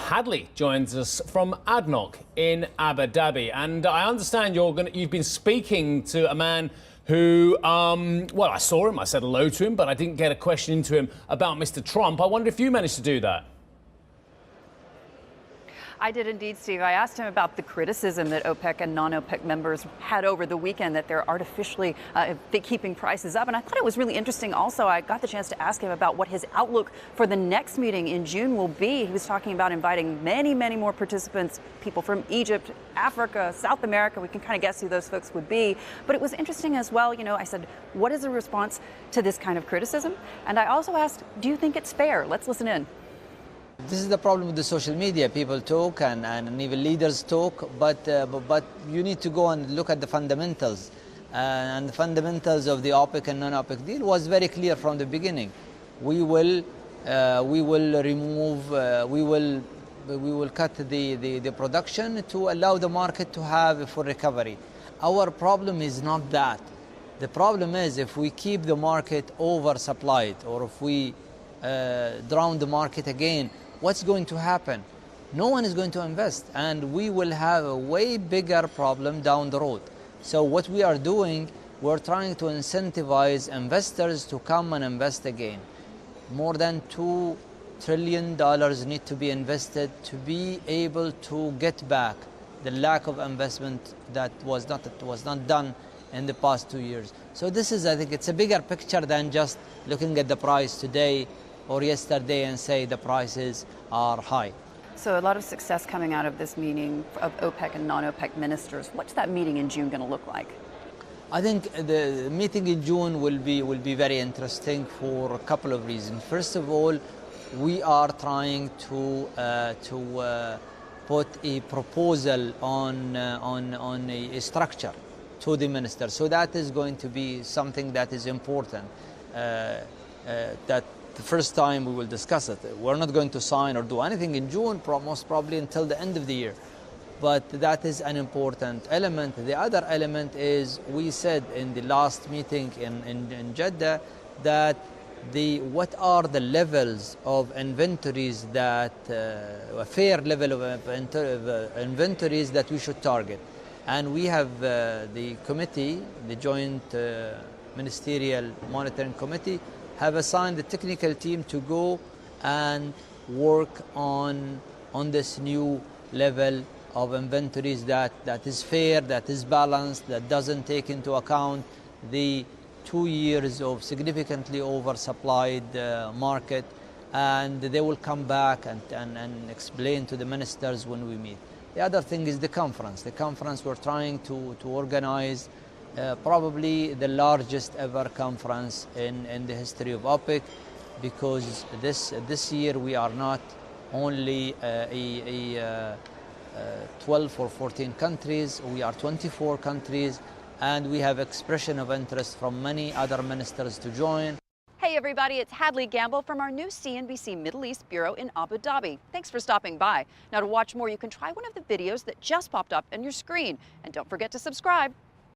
Hadley joins us from ADNOC in Abu Dhabi. And I understand you've been speaking to a man who, well, I saw him, I said hello to him, but I didn't get a question into him about Mr. Trump. I wonder if you managed to do that. I did indeed, Steve. I asked him about the criticism that OPEC and non-OPEC members had over the weekend that they're artificially keeping prices up. And I thought it was really interesting. Also, I got the chance to ask him about what his outlook for the next meeting in June will be. He was talking about inviting many, many more participants, people from Egypt, Africa, South America. We can kind of guess who those folks would be. But it was interesting as well. You know, I said, what is the response to this kind of criticism? And I also asked, do you think it's fair? Let's listen in. This is the problem with the social media. People talk and even leaders talk, but you need to go and look at the fundamentals. And the fundamentals of the OPEC and non-OPEC deal was very clear from the beginning. We will cut the production to allow the market to have a full recovery. Our problem is not that. The problem is if we keep the market oversupplied or if we drown the market again, what's going to happen? No one is going to invest, and we will have a way bigger problem down the road. So what we are doing, we're trying to incentivize investors to come and invest again. More than $2 trillion need to be invested to be able to get back the lack of investment that was not done in the past 2 years. So this is, I think, it's a bigger picture than just looking at the price today or yesterday and say the prices are high. So a lot of success coming out of this meeting of OPEC and non-OPEC ministers. What's that meeting in June going to look like? I think the meeting in June will be very interesting for a couple of reasons. First of all, we are trying to put a proposal on a structure to the minister. So that is going to be something that is important. That the first time we will discuss it. We're not going to sign or do anything in June, most probably until the end of the year. But that is an important element. The other element is we said in the last meeting in Jeddah that what are the levels of inventories that, a fair level of inventories that we should target. And we have the committee, the Joint Ministerial Monitoring Committee, have assigned the technical team to go and work on this new level of inventories that is fair, that is balanced, that doesn't take into account the 2 years of significantly oversupplied market. And they will come back and explain to the ministers when we meet. The other thing is the conference. The conference we're trying to organize probably the largest ever conference in the history of OPEC, because this year we are not only 12 or 14 countries, we are 24 countries, and we have expression of interest from many other ministers to join. Hey everybody, it's Hadley Gamble from our new CNBC Middle East Bureau in Abu Dhabi. Thanks for stopping by. Now to watch more, you can try one of the videos that just popped up on your screen. And don't forget to subscribe.